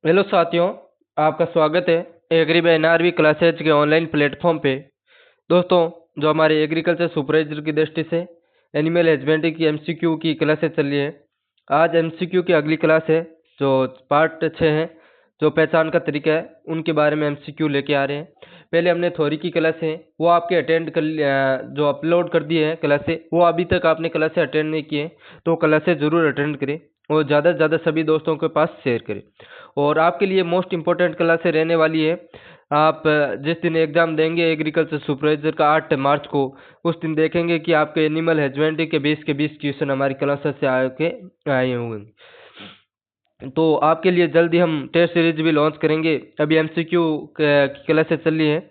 Hello साथियों, आपका स्वागत है एग्री बाय एनआरवी क्लासेज के ऑनलाइन प्लेटफॉर्म पे। दोस्तों, जो हमारे एग्रीकल्चर सुपरवाइजर की दृष्टि से एनिमल हस्बेंड्री की एमसीक्यू की क्लासेज चल रही है। आज एमसीक्यू की अगली क्लास है जो पार्ट 6 है, जो पहचान का तरीका है, उनके बारे में एमसीक्यू लेके आ रहे हैं। पहले हमने थ्योरी की क्लास है वो आपके अटेंड कर जो अपलोड कर दिए हैं क्लासें, वो अभी तक आपने क्लासें अटेंड नहीं किए तो क्लासें ज़रूर अटेंड करें और ज़्यादा से ज़्यादा सभी दोस्तों के पास शेयर करें। और आपके लिए मोस्ट इम्पोर्टेंट क्लासें रहने वाली है। आप जिस दिन एग्ज़ाम देंगे एग्रीकल्चर सुपरवाइजर का 8 मार्च को, उस दिन देखेंगे कि आपके एनिमल हस्बेंड्री के 20 के 20 क्वेश्चन हमारी क्लासेस से आए होंगे। तो आपके लिए जल्दी हम टेस्ट सीरीज भी लॉन्च करेंगे। अभी एमसीक्यू की क्लासेस चल रही है,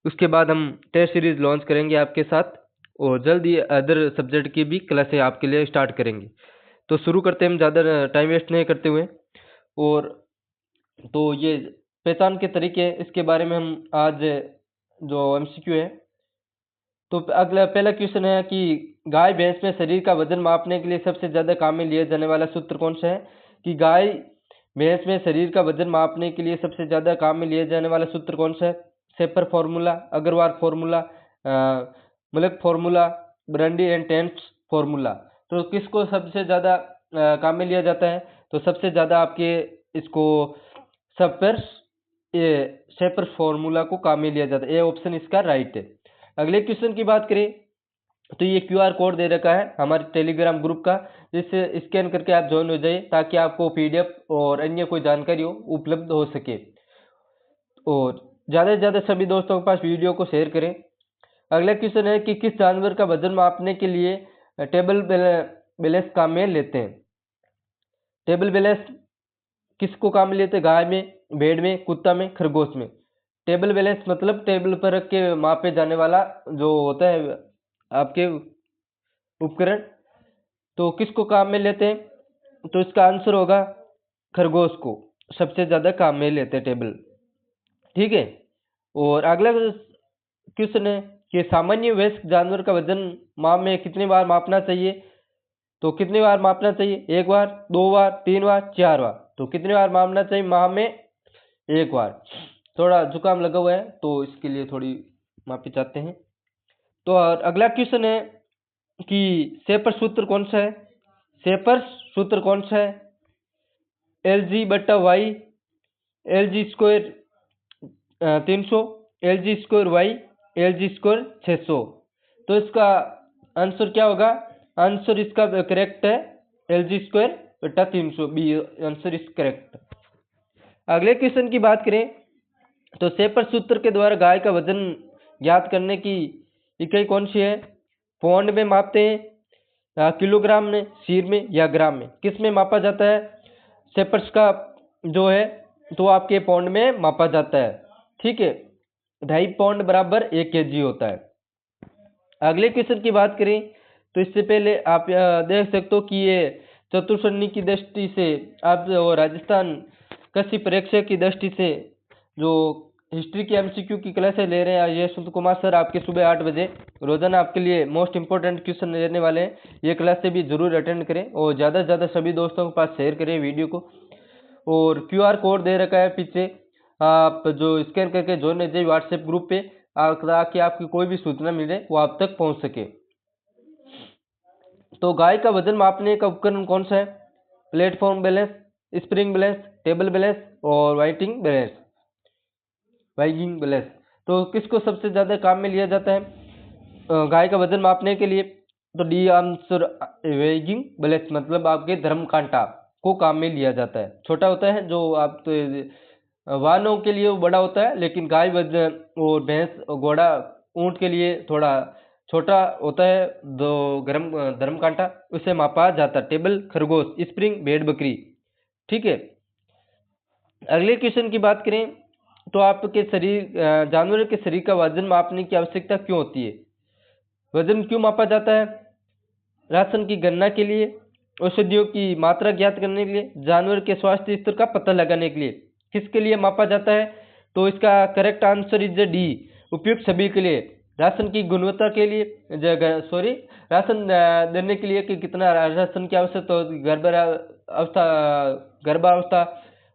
उसके बाद हम टेस्ट सीरीज लॉन्च करेंगे आपके साथ और जल्दी अदर सब्जेक्ट की भी क्लासें आपके लिए स्टार्ट करेंगे। तो शुरू करते हैं हम ज़्यादा टाइम वेस्ट नहीं करते हुए। और तो ये पहचान के तरीके इसके बारे में हम आज जो एमसीक्यू है, तो अगला पहला क्वेश्चन है कि गाय भैंस में शरीर का वजन मापने के लिए सबसे ज़्यादा काम में लिया जाने वाला सूत्र कौन सा है। कि गाय भैंस में शरीर का वजन मापने के लिए सबसे ज़्यादा काम में लिया जाने वाला सूत्र कौन सा है। शेपर फार्मूला, अग्रवाल फार्मूला, मलक फार्मूला, ब्रंडी एंड टेंस फार्मूला। तो किसको सबसे ज़्यादा काम में लिया जाता है, तो सबसे ज़्यादा आपके इसको शेपर्स ये शेपर फार्मूला को काम में लिया जाता है। ये ऑप्शन इसका राइट है। अगले क्वेश्चन की बात करें तो ये क्यूआर कोड दे रखा है हमारे टेलीग्राम ग्रुप का, जिससे स्कैन करके आप ज्वाइन हो जाइए ताकि आपको पीडीएफ और अन्य कोई जानकारी हो उपलब्ध हो सके। और ज़्यादा से ज़्यादा सभी दोस्तों के पास वीडियो को शेयर करें। अगला क्वेश्चन है कि किस जानवर का वजन मापने के लिए टेबल बैलेंस काम में लेते हैं। टेबल बैलेंस किसको काम में लेते हैं। गाय में, भेड़ में, कुत्ता में, खरगोश में। टेबल बैलेंस मतलब टेबल पर रख के मापे जाने वाला जो होता है आपके उपकरण, तो किसको काम में लेते हैं, तो इसका आंसर होगा खरगोश को सबसे ज़्यादा काम में लेते हैं टेबल। ठीक है। और अगला क्वेश्चन है कि सामान्य वयस्क जानवर का वजन माह में कितनी बार मापना चाहिए। तो कितनी बार मापना चाहिए, 1 बार, 2 बार, 3 बार, 4 बार। तो कितनी बार मापना चाहिए, माह में 1 बार। थोड़ा जुकाम लगा हुआ है तो इसके लिए थोड़ी माफी चाहते हैं। तो और अगला क्वेश्चन है कि शेपर सूत्र कौन सा है। शेपर सूत्र कौन सा है। LG/Y, LG² 300, LG²Y, LG² 600। तो इसका आंसर क्या होगा, आंसर इसका करेक्ट है LG²/300, B answer is correct. अगले क्वेश्चन की बात करें तो शेपर सूत्र के द्वारा गाय का वजन ज्ञात करने की इकाई कौन सी है। पौंड में मापते हैं, किलोग्राम में, सीर में या ग्राम में, किस में मापा जाता है। शेपर्स का जो है तो आपके पौंड में मापा जाता है। ठीक है, 2.5 पौंड बराबर 1 kg होता है। अगले क्वेश्चन की बात करें तो इससे पहले आप देख सकते हो कि ये चतुर्श्रेणी की दृष्टि से आप राजस्थान कृषि परीक्षा की दृष्टि से जो हिस्ट्री की एमसीक्यू की क्लासें ले रहे हैं यशवंत कुमार सर, आपके सुबह 8 बजे रोजाना आपके लिए मोस्ट इंपॉर्टेंट क्वेश्चन लेने वाले हैं। ये क्लासें भी जरूर अटेंड करें और ज़्यादा से ज़्यादा सभी दोस्तों के पास शेयर करें वीडियो को। और क्यूआर कोड दे रखा है पीछे, आप जो स्कैन करके ज्वाइन हो जाइए व्हाट्सएप ग्रुप पे, ताकि आपकी कोई भी सूचना मिले वो आप तक पहुंच सके। तो गाय का वजन मापने का उपकरण कौन सा है। Platform balance, spring balance, table balance और वाइटिंग बैलेंस, वाइगिंग बैलेंस। तो किसको सबसे ज़्यादा काम में लिया जाता है गाय का वजन मापने के लिए। तो डी आंसर वेइंग बैलेंस मतलब आपके धर्म कांटा को काम में लिया जाता है। छोटा होता है जो आप तो वाहनों के लिए वो बड़ा होता है, लेकिन गाय वजन और भैंस घोड़ा ऊंट के लिए थोड़ा छोटा होता है। दो गर्म धर्म कांटा उसे मापा जाता है। टेबल खरगोश, स्प्रिंग भेड़ बकरी। ठीक है। अगले क्वेश्चन की बात करें तो आपके शरीर जानवरों के शरीर का वजन मापने की आवश्यकता क्यों होती है। वजन क्यों मापा जाता है। राशन की गणना के लिए, औषधियों की मात्रा ज्ञात करने के लिए, जानवर के स्वास्थ्य स्तर का पता लगाने के लिए, किसके लिए मापा जाता है। तो इसका करेक्ट आंसर इज डी, उपयुक्त सभी के लिए। राशन की गुणवत्ता के लिए, राशन देने के लिए कि कितना राशन की आवश्यकता हो, गर्भावस्था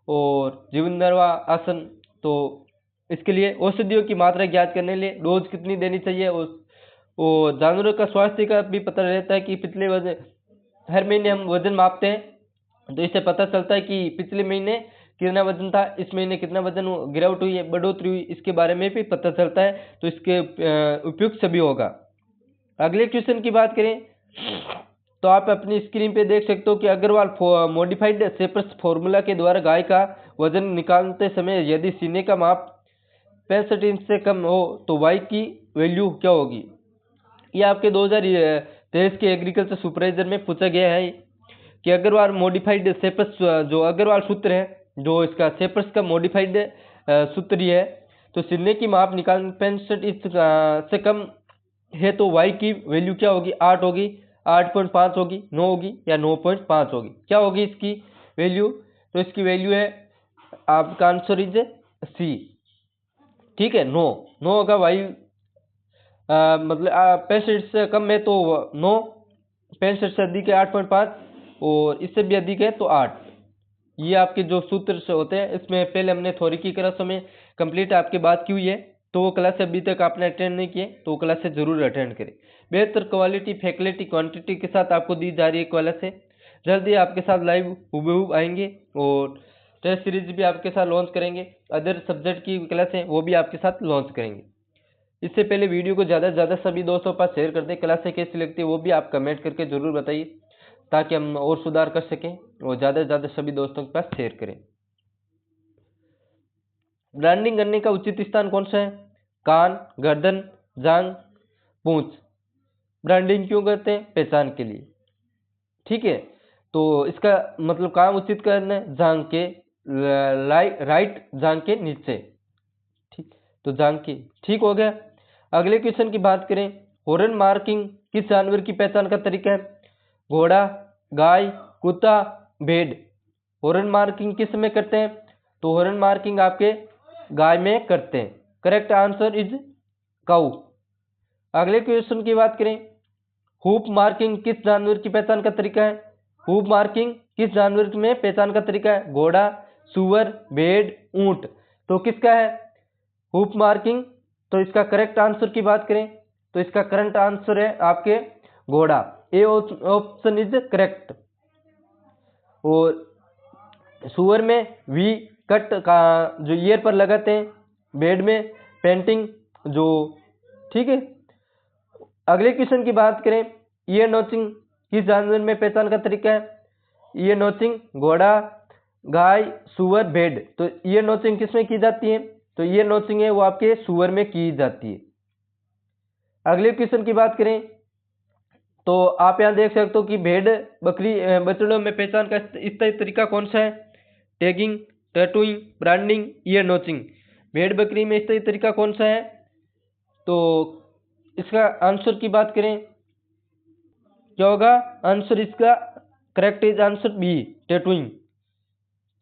और जीवन निर्वाह आसन, तो इसके लिए औषधियों की मात्रा ज्ञात करने के लिए डोज कितनी देनी चाहिए, और जानवरों का स्वास्थ्य का भी पता रहता है कि पिछले वजन, हर महीने हम वजन मापते हैं, तो इससे पता चलता है कि पिछले महीने कितना वजन था, इस महीने कितना वजन गिरावट हुई है, बढ़ोतरी हुई, इसके बारे में भी पता चलता है। तो इसके उपयुक्त सभी होगा। अगले क्वेश्चन की बात करें तो आप अपनी स्क्रीन पे देख सकते हो कि अग्रवाल मॉडिफाइड सेपर्स फॉर्मूला के द्वारा गाय का वजन निकालते समय यदि सीने का माप 65 इंच से कम हो तो वाई की वैल्यू क्या होगी। ये आपके 2023 के एग्रीकल्चर सुपरवाइजर में पूछा गया है कि अग्रवाल मॉडिफाइड सेपर्स, जो अग्रवाल सूत्र है, जो इसका सेपर्स का मॉडिफाइड सूत्र ही है, तो सीने की माप निकालने 65 इंच से कम है तो वाई की वैल्यू क्या होगी, 8 होगी, 8.5 होगी, 9 होगी या 9.5 होगी। क्या होगी इसकी वैल्यू, तो इसकी वैल्यू है, आपका आंसर इज सी। ठीक है, 9 होगा वाई, मतलब 65 से कम है तो 9, 65 से अधिक है 8.5, और इससे भी अधिक है तो 8। ये आपके जो सूत्र से होते हैं, इसमें पहले हमने थ्योरी की क्लासों में कंप्लीट आपकी बात की हुई है, तो वो क्लास अभी तक आपने अटेंड नहीं किए तो वो क्लास से जरूर अटेंड करें। बेहतर क्वालिटी, फैकल्टी, क्वांटिटी के साथ आपको दी जा रही है क्लास से। जल्दी आपके साथ लाइव हुबहू आएंगे और टेस्ट सीरीज भी आपके साथ लॉन्च करेंगे। अदर सब्जेक्ट की क्लास है वो भी आपके साथ लॉन्च करेंगे। इससे पहले वीडियो को ज़्यादा से ज़्यादा सभी दोस्तों के पास शेयर कर दें। क्लासें कैसी लगती है वो भी आप कमेंट करके ज़रूर बताइए, ताकि हम और सुधार कर सकें और ज़्यादा से ज़्यादा सभी दोस्तों के पास शेयर करें। ब्रांडिंग करने का उचित स्थान कौन सा है, कान, गर्दन, जांघ, पूंछ। ब्रांडिंग क्यों करते हैं, पहचान के लिए। ठीक है, तो इसका मतलब काम उचित करना है जांघ के राइट जांघ के नीचे। ठीक, तो जांघ की, ठीक हो गया। अगले क्वेश्चन की बात करें, हॉर्न मार्किंग किस जानवर की पहचान का तरीका है, घोड़ा, गाय, कुत्ता, भेड़। हॉर्न मार्किंग किस में करते हैं, तो हॉर्न मार्किंग आपके गाय में करते हैं। करेक्ट आंसर इज काऊ। अगले क्वेश्चन की बात करें, हुप मार्किंग किस जानवर की पहचान का तरीका है, हुप मार्किंग किस जानवर में पहचान का तरीका है, घोड़ा, सुअर, भेड़, ऊंट। तो किसका है हुप मार्किंग, तो इसका करेक्ट आंसर की बात करें तो इसका करंट आंसर है आपके घोड़ा। A option is correct. और सुअर में वी कट का जो ईयर पर लगाते हैं, भेड़ में पेंटिंग जो, ठीक है। अगले क्वेश्चन की बात करें, ईयर नोचिंग किस जानवर में पहचान का तरीका है, ईयर नोचिंग घोड़ा, गाय, सुअर, भेड़। तो ईयर नोचिंग किस में की जाती है, तो ईयर नोचिंग है वो आपके सुअर में की जाती है। अगले क्वेश्चन की बात करें तो आप यहाँ देख सकते हो कि भेड़ बकरी बछड़ों में पहचान का स्थायी तरीका कौन सा है, tagging, tattooing, branding, ear notching. भेड़ बकरी में स्थायी तरीका कौन सा है, तो इसका आंसर की बात करें क्या होगा, आंसर इसका correct is answer B, tattooing.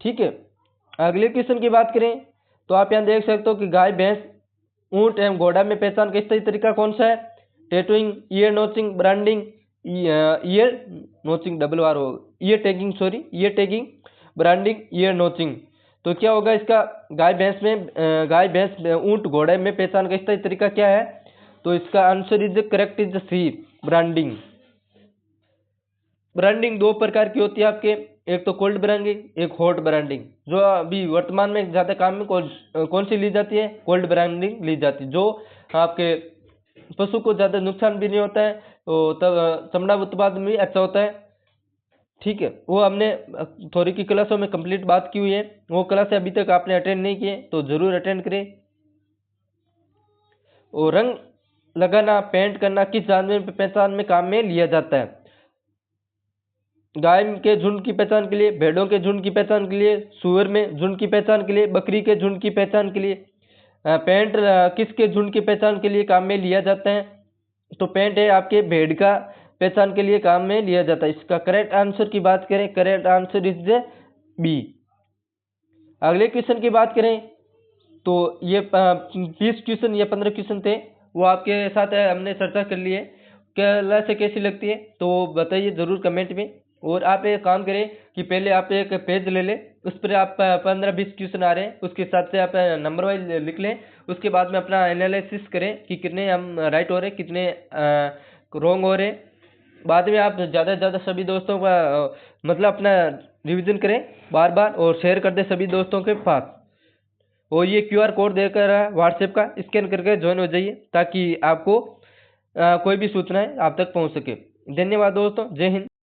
ठीक है। अगले क्वेश्चन की बात करें तो आप यहाँ देख सकते हो कि गाय, भैंस, ऊंट एवं घोड़ा में पहचान का स्थायी तरीका कौन सा है, tattooing, ear notching, branding, ear notching double आर हो, ear tagging, sorry ear tagging, branding, ear notching. तो क्या होगा इसका, गाय भैंस में गाय भैंस ऊंट घोड़े में पहचान का स्थायी तरीका क्या है, तो इसका answer is correct is C, branding. Branding दो प्रकार की होती है आपके, एक तो कोल्ड ब्रांडिंग, एक हॉट ब्रांडिंग। जो अभी वर्तमान में ज्यादा काम में कौन सी ली जाती है, कोल्ड ब्रांडिंग ली जाती है, जो आपके पशु को ज्यादा नुकसान भी नहीं होता है, तो तब चमड़ा उत्पादन भी अच्छा होता है। ठीक है, वो हमने थोड़ी की क्लासों में कंप्लीट बात की हुई है, वो क्लास अभी तक आपने अटेंड नहीं किए तो जरूर अटेंड करें। और रंग लगाना, पेंट करना किस जानवर की पहचान में काम में लिया जाता है, गाय के झुंड की पहचान के लिए, भेड़ों के झुंड की पहचान के लिए, सुअर में झुंड की पहचान के लिए, बकरी के झुंड की पहचान के लिए। पेंट किसके झुंड की पहचान के लिए काम में लिया जाता है, तो पेंट है आपके भेड़ का पहचान के लिए काम में लिया जाता है। इसका करेक्ट आंसर की बात करें, करेक्ट आंसर इज बी। अगले क्वेश्चन की बात करें तो ये 20 क्वेश्चन या 15 क्वेश्चन थे, वो आपके साथ हमने चर्चा कर ली है। क्या से कैसी लगती है तो बताइए जरूर कमेंट में, और आप एक काम करें कि पहले आप एक पेज ले लें, उस पर आप 15-20 क्वेश्चन आ रहे हैं, उसके हिसाब से आप नंबर वाइज लिख लें। उसके बाद में अपना एनालिसिस करें कि कितने हम राइट हो रहे हैं, कितने रॉन्ग हो रहे हैं। बाद में आप ज़्यादा से ज़्यादा सभी दोस्तों का मतलब अपना रिवीजन करें बार बार और शेयर कर दें सभी दोस्तों के पास। और ये QR कोड देकर व्हाट्सएप का स्कैन करके ज्वाइन हो जाइए, ताकि आपको कोई भी सूचनाएं आप तक पहुंच सके। धन्यवाद दोस्तों, जय हिंद।